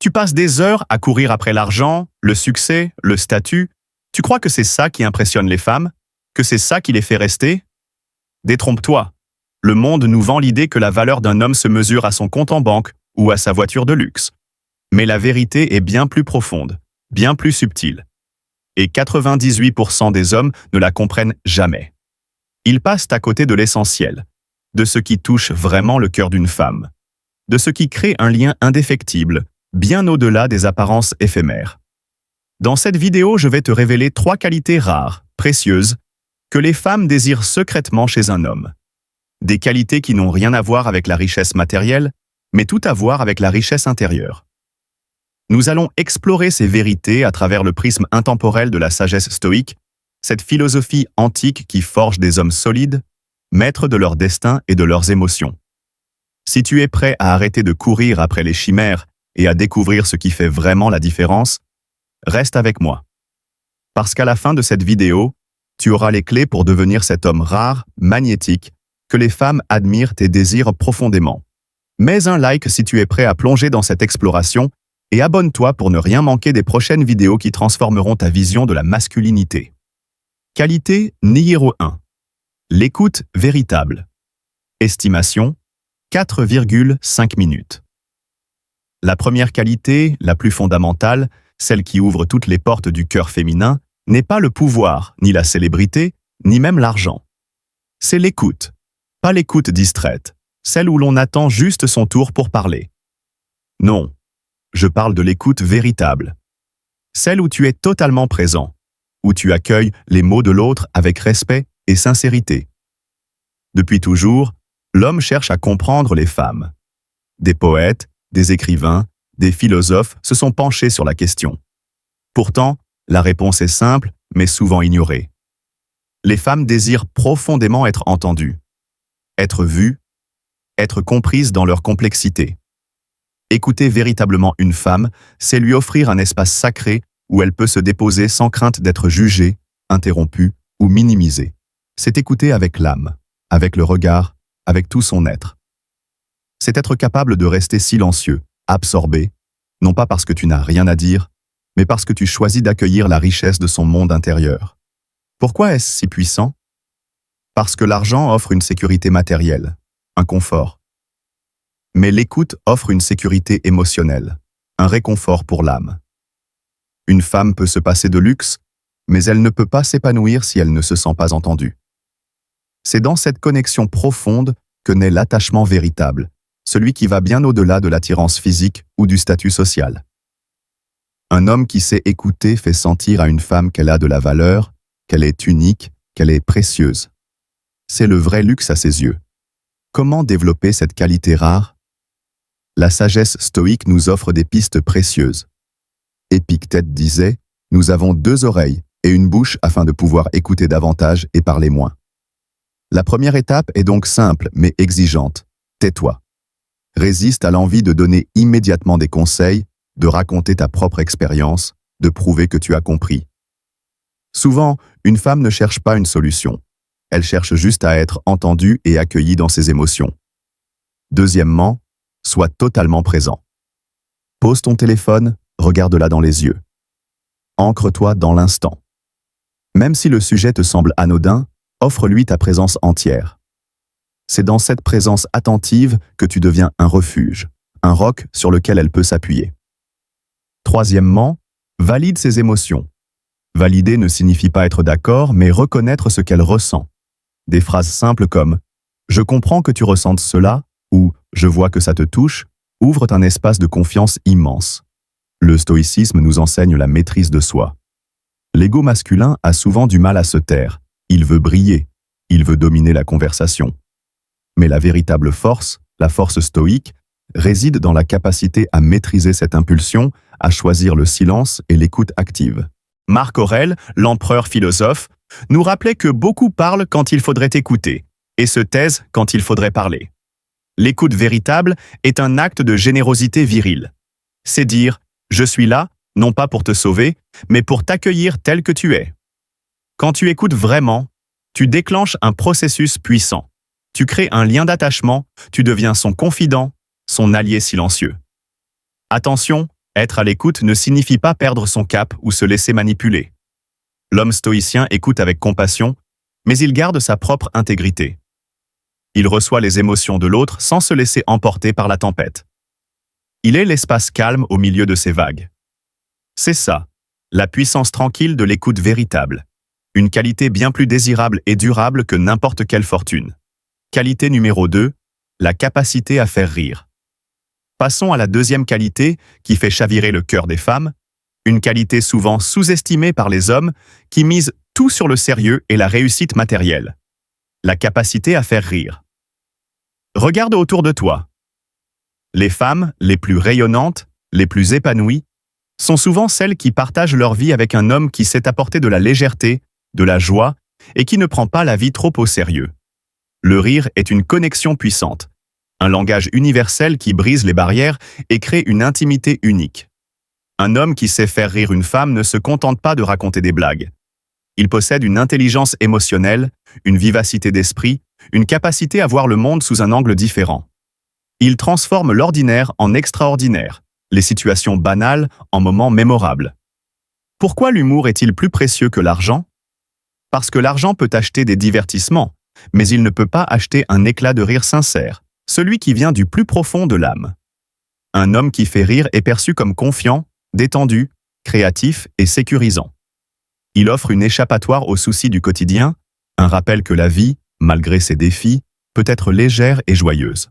Tu passes des heures à courir après l'argent, le succès, le statut. Tu crois que c'est ça qui impressionne les femmes? Que c'est ça qui les fait rester? Détrompe-toi. Le monde nous vend l'idée que la valeur d'un homme se mesure à son compte en banque ou à sa voiture de luxe. Mais la vérité est bien plus profonde, bien plus subtile. Et 98% des hommes ne la comprennent jamais. Ils passent à côté de l'essentiel, de ce qui touche vraiment le cœur d'une femme, de ce qui crée un lien indéfectible, bien au-delà des apparences éphémères. Dans cette vidéo, je vais te révéler 3 qualités rares, précieuses, que les femmes désirent secrètement chez un homme. Des qualités qui n'ont rien à voir avec la richesse matérielle, mais tout à voir avec la richesse intérieure. Nous allons explorer ces vérités à travers le prisme intemporel de la sagesse stoïque, cette philosophie antique qui forge des hommes solides, maîtres de leur destin et de leurs émotions. Si tu es prêt à arrêter de courir après les chimères et à découvrir ce qui fait vraiment la différence, reste avec moi. Parce qu'à la fin de cette vidéo, tu auras les clés pour devenir cet homme rare, magnétique, que les femmes admirent et désirent profondément. Mets un like si tu es prêt à plonger dans cette exploration et abonne-toi pour ne rien manquer des prochaines vidéos qui transformeront ta vision de la masculinité. Qualité numéro 1. L'écoute véritable. Estimation 4,5 minutes. La première qualité, la plus fondamentale, celle qui ouvre toutes les portes du cœur féminin, n'est pas le pouvoir, ni la célébrité, ni même l'argent. C'est l'écoute. Pas l'écoute distraite, celle où l'on attend juste son tour pour parler. Non, je parle de l'écoute véritable. Celle où tu es totalement présent, où tu accueilles les mots de l'autre avec respect et sincérité. Depuis toujours, l'homme cherche à comprendre les femmes. Des poètes, des écrivains, des philosophes se sont penchés sur la question. Pourtant, la réponse est simple, mais souvent ignorée. Les femmes désirent profondément être entendues, être vues, être comprises dans leur complexité. Écouter véritablement une femme, c'est lui offrir un espace sacré où elle peut se déposer sans crainte d'être jugée, interrompue ou minimisée. C'est écouter avec l'âme, avec le regard, avec tout son être. C'est être capable de rester silencieux, absorbé, non pas parce que tu n'as rien à dire, mais parce que tu choisis d'accueillir la richesse de son monde intérieur. Pourquoi est-ce si puissant? Parce que l'argent offre une sécurité matérielle, un confort. Mais l'écoute offre une sécurité émotionnelle, un réconfort pour l'âme. Une femme peut se passer de luxe, mais elle ne peut pas s'épanouir si elle ne se sent pas entendue. C'est dans cette connexion profonde que naît l'attachement véritable, celui qui va bien au-delà de l'attirance physique ou du statut social. Un homme qui sait écouter fait sentir à une femme qu'elle a de la valeur, qu'elle est unique, qu'elle est précieuse. C'est le vrai luxe à ses yeux. Comment développer cette qualité rare? La sagesse stoïque nous offre des pistes précieuses. Épictète disait « Nous avons 2 oreilles et une bouche afin de pouvoir écouter davantage et parler moins ». La première étape est donc simple mais exigeante. Tais-toi. Résiste à l'envie de donner immédiatement des conseils, de raconter ta propre expérience, de prouver que tu as compris. Souvent, une femme ne cherche pas une solution. Elle cherche juste à être entendue et accueillie dans ses émotions. Deuxièmement, sois totalement présent. Pose ton téléphone, regarde-la dans les yeux. Ancre-toi dans l'instant. Même si le sujet te semble anodin, offre-lui ta présence entière. C'est dans cette présence attentive que tu deviens un refuge, un roc sur lequel elle peut s'appuyer. Troisièmement, valide ses émotions. Valider ne signifie pas être d'accord, mais reconnaître ce qu'elle ressent. Des phrases simples comme « Je comprends que tu ressentes cela » ou « Je vois que ça te touche » ouvrent un espace de confiance immense. Le stoïcisme nous enseigne la maîtrise de soi. L'ego masculin a souvent du mal à se taire. Il veut briller, il veut dominer la conversation. Mais la véritable force, la force stoïque, réside dans la capacité à maîtriser cette impulsion, à choisir le silence et l'écoute active. Marc Aurèle, l'empereur philosophe, nous rappelait que beaucoup parlent quand il faudrait écouter, et se taisent quand il faudrait parler. L'écoute véritable est un acte de générosité virile. C'est dire « je suis là, non pas pour te sauver, mais pour t'accueillir tel que tu es ». Quand tu écoutes vraiment, tu déclenches un processus puissant. Tu crées un lien d'attachement, tu deviens son confident, son allié silencieux. Attention, Être à l'écoute ne signifie pas perdre son cap ou se laisser manipuler. L'homme stoïcien écoute avec compassion, mais il garde sa propre intégrité. Il reçoit les émotions de l'autre sans se laisser emporter par la tempête. Il est l'espace calme au milieu de ces vagues. C'est ça, la puissance tranquille de l'écoute véritable. Une qualité bien plus désirable et durable que n'importe quelle fortune. Qualité numéro 2, la capacité à faire rire. Passons à la deuxième qualité qui fait chavirer le cœur des femmes, une qualité souvent sous-estimée par les hommes qui misent tout sur le sérieux et la réussite matérielle. La capacité à faire rire. Regarde autour de toi. Les femmes les plus rayonnantes, les plus épanouies, sont souvent celles qui partagent leur vie avec un homme qui sait apporter de la légèreté, de la joie et qui ne prend pas la vie trop au sérieux. Le rire est une connexion puissante, un langage universel qui brise les barrières et crée une intimité unique. Un homme qui sait faire rire une femme ne se contente pas de raconter des blagues. Il possède une intelligence émotionnelle, une vivacité d'esprit, une capacité à voir le monde sous un angle différent. Il transforme l'ordinaire en extraordinaire, les situations banales en moments mémorables. Pourquoi l'humour est-il plus précieux que l'argent? Parce que l'argent peut acheter des divertissements, mais il ne peut pas acheter un éclat de rire sincère, celui qui vient du plus profond de l'âme. Un homme qui fait rire est perçu comme confiant, détendu, créatif et sécurisant. Il offre une échappatoire aux soucis du quotidien, un rappel que la vie, malgré ses défis, peut être légère et joyeuse.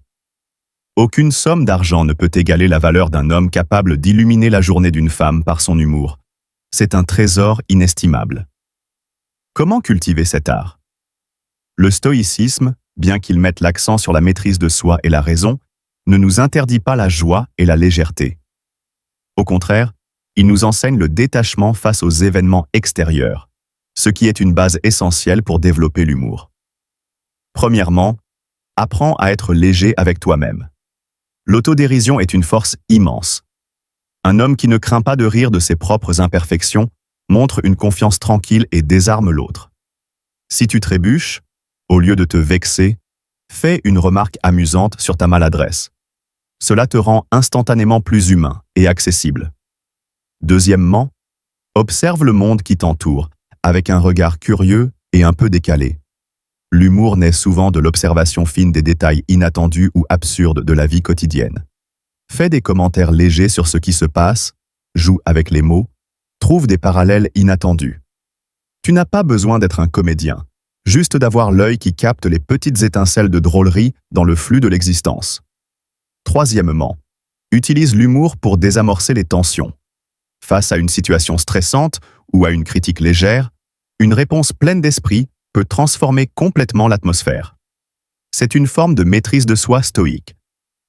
Aucune somme d'argent ne peut égaler la valeur d'un homme capable d'illuminer la journée d'une femme par son humour. C'est un trésor inestimable. Comment cultiver cet art? Le stoïcisme, bien qu'il mette l'accent sur la maîtrise de soi et la raison, ne nous interdit pas la joie et la légèreté. Au contraire, il nous enseigne le détachement face aux événements extérieurs, ce qui est une base essentielle pour développer l'humour. Premièrement, apprends à être léger avec toi-même. L'autodérision est une force immense. Un homme qui ne craint pas de rire de ses propres imperfections montre une confiance tranquille et désarme l'autre. Si tu trébuches, au lieu de te vexer, fais une remarque amusante sur ta maladresse. Cela te rend instantanément plus humain et accessible. Deuxièmement, observe le monde qui t'entoure avec un regard curieux et un peu décalé. L'humour naît souvent de l'observation fine des détails inattendus ou absurdes de la vie quotidienne. Fais des commentaires légers sur ce qui se passe, joue avec les mots, trouve des parallèles inattendus. Tu n'as pas besoin d'être un comédien, juste d'avoir l'œil qui capte les petites étincelles de drôlerie dans le flux de l'existence. Troisièmement, utilise l'humour pour désamorcer les tensions. Face à une situation stressante ou à une critique légère, une réponse pleine d'esprit peut transformer complètement l'atmosphère. C'est une forme de maîtrise de soi stoïque.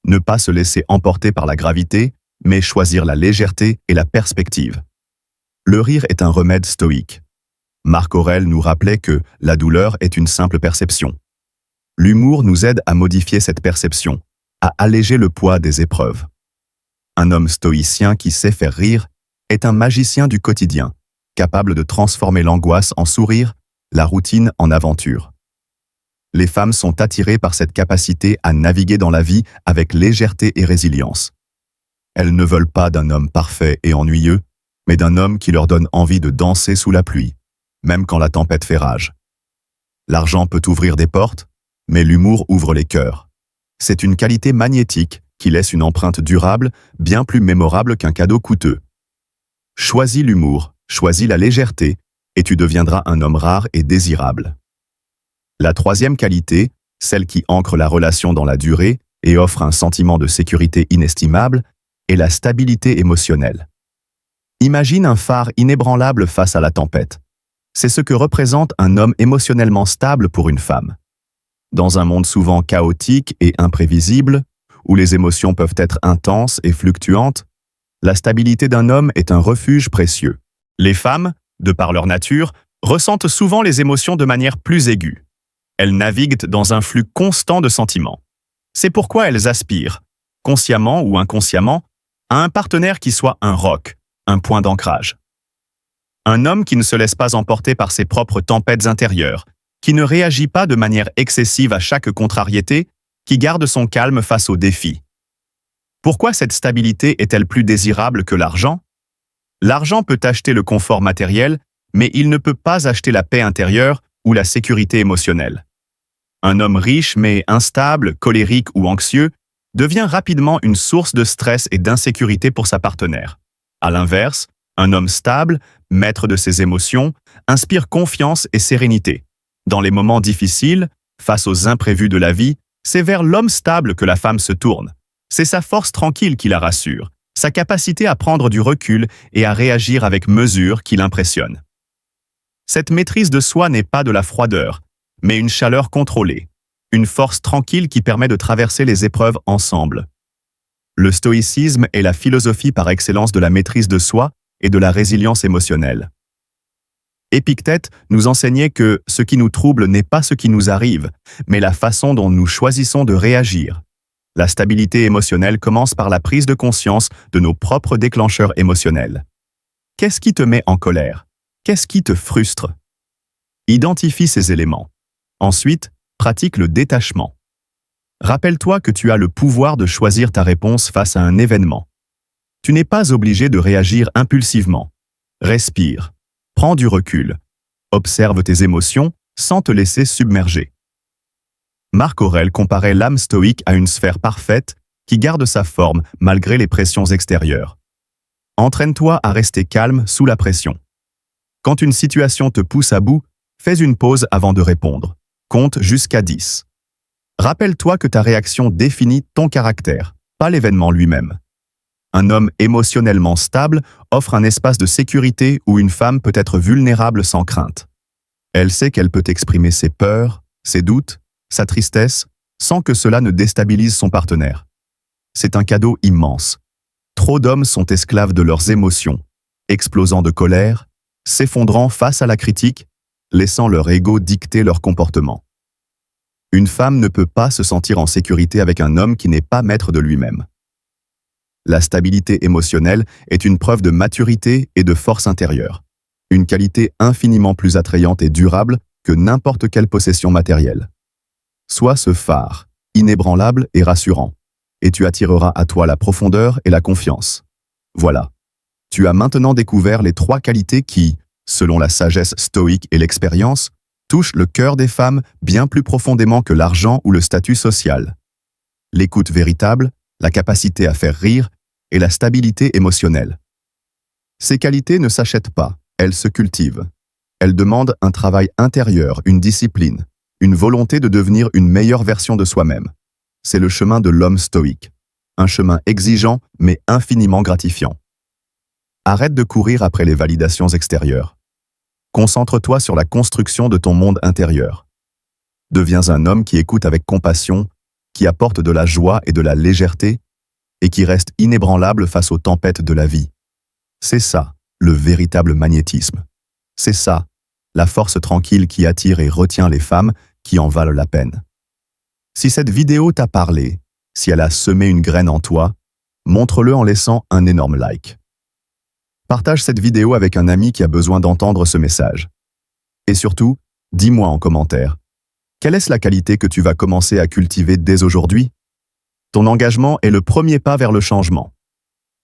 Ne pas se laisser emporter par la gravité, mais choisir la légèreté et la perspective. Le rire est un remède stoïque. Marc Aurèle nous rappelait que la douleur est une simple perception. L'humour nous aide à modifier cette perception, à alléger le poids des épreuves. Un homme stoïcien qui sait faire rire est un magicien du quotidien, capable de transformer l'angoisse en sourire, la routine en aventure. Les femmes sont attirées par cette capacité à naviguer dans la vie avec légèreté et résilience. Elles ne veulent pas d'un homme parfait et ennuyeux, mais d'un homme qui leur donne envie de danser sous la pluie, même quand la tempête fait rage. L'argent peut ouvrir des portes, mais l'humour ouvre les cœurs. C'est une qualité magnétique qui laisse une empreinte durable, bien plus mémorable qu'un cadeau coûteux. Choisis l'humour, choisis la légèreté, et tu deviendras un homme rare et désirable. La troisième qualité, celle qui ancre la relation dans la durée et offre un sentiment de sécurité inestimable, est la stabilité émotionnelle. Imagine un phare inébranlable face à la tempête. C'est ce que représente un homme émotionnellement stable pour une femme. Dans un monde souvent chaotique et imprévisible, où les émotions peuvent être intenses et fluctuantes, la stabilité d'un homme est un refuge précieux. Les femmes, de par leur nature, ressentent souvent les émotions de manière plus aiguë. Elles naviguent dans un flux constant de sentiments. C'est pourquoi elles aspirent, consciemment ou inconsciemment, à un partenaire qui soit un roc, un point d'ancrage. Un homme qui ne se laisse pas emporter par ses propres tempêtes intérieures, qui ne réagit pas de manière excessive à chaque contrariété, qui garde son calme face aux défis. Pourquoi cette stabilité est-elle plus désirable que l'argent? L'argent peut acheter le confort matériel, mais il ne peut pas acheter la paix intérieure ou la sécurité émotionnelle. Un homme riche mais instable, colérique ou anxieux devient rapidement une source de stress et d'insécurité pour sa partenaire. À l'inverse, un homme stable, maître de ses émotions, inspire confiance et sérénité. Dans les moments difficiles, face aux imprévus de la vie, c'est vers l'homme stable que la femme se tourne. C'est sa force tranquille qui la rassure, sa capacité à prendre du recul et à réagir avec mesure qui l'impressionne. Cette maîtrise de soi n'est pas de la froideur, mais une chaleur contrôlée, une force tranquille qui permet de traverser les épreuves ensemble. Le stoïcisme est la philosophie par excellence de la maîtrise de soi et de la résilience émotionnelle. Épictète nous enseignait que ce qui nous trouble n'est pas ce qui nous arrive, mais la façon dont nous choisissons de réagir. La stabilité émotionnelle commence par la prise de conscience de nos propres déclencheurs émotionnels. Qu'est-ce qui te met en colère? Qu'est-ce qui te frustre? Identifie ces éléments. Ensuite, pratique le détachement. Rappelle-toi que tu as le pouvoir de choisir ta réponse face à un événement. Tu n'es pas obligé de réagir impulsivement. Respire. Prends du recul. Observe tes émotions sans te laisser submerger. Marc Aurèle comparait l'âme stoïque à une sphère parfaite qui garde sa forme malgré les pressions extérieures. Entraîne-toi à rester calme sous la pression. Quand une situation te pousse à bout, fais une pause avant de répondre. Compte jusqu'à 10. Rappelle-toi que ta réaction définit ton caractère, pas l'événement lui-même. Un homme émotionnellement stable offre un espace de sécurité où une femme peut être vulnérable sans crainte. Elle sait qu'elle peut exprimer ses peurs, ses doutes, sa tristesse, sans que cela ne déstabilise son partenaire. C'est un cadeau immense. Trop d'hommes sont esclaves de leurs émotions, explosant de colère, s'effondrant face à la critique, laissant leur ego dicter leur comportement. Une femme ne peut pas se sentir en sécurité avec un homme qui n'est pas maître de lui-même. La stabilité émotionnelle est une preuve de maturité et de force intérieure, une qualité infiniment plus attrayante et durable que n'importe quelle possession matérielle. Sois ce phare, inébranlable et rassurant, et tu attireras à toi la profondeur et la confiance. Voilà. Tu as maintenant découvert les 3 qualités qui, selon la sagesse stoïque et l'expérience, touchent le cœur des femmes bien plus profondément que l'argent ou le statut social. L'écoute véritable, la capacité à faire rire et la stabilité émotionnelle. Ces qualités ne s'achètent pas, elles se cultivent. Elles demandent un travail intérieur, une discipline, une volonté de devenir une meilleure version de soi-même. C'est le chemin de l'homme stoïque. Un chemin exigeant, mais infiniment gratifiant. Arrête de courir après les validations extérieures. Concentre-toi sur la construction de ton monde intérieur. Deviens un homme qui écoute avec compassion, qui apporte de la joie et de la légèreté, et qui reste inébranlable face aux tempêtes de la vie. C'est ça, le véritable magnétisme. C'est ça, la force tranquille qui attire et retient les femmes qui en valent la peine. Si cette vidéo t'a parlé, si elle a semé une graine en toi, montre-le en laissant un énorme like. Partage cette vidéo avec un ami qui a besoin d'entendre ce message. Et surtout, dis-moi en commentaire, quelle est la qualité que tu vas commencer à cultiver dès aujourd'hui? Ton engagement est le premier pas vers le changement.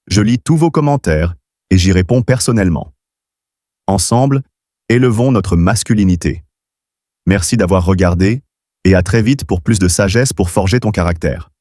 Je lis tous vos commentaires et j'y réponds personnellement. Ensemble, élevons notre masculinité. Merci d'avoir regardé et à très vite pour plus de sagesse pour forger ton caractère.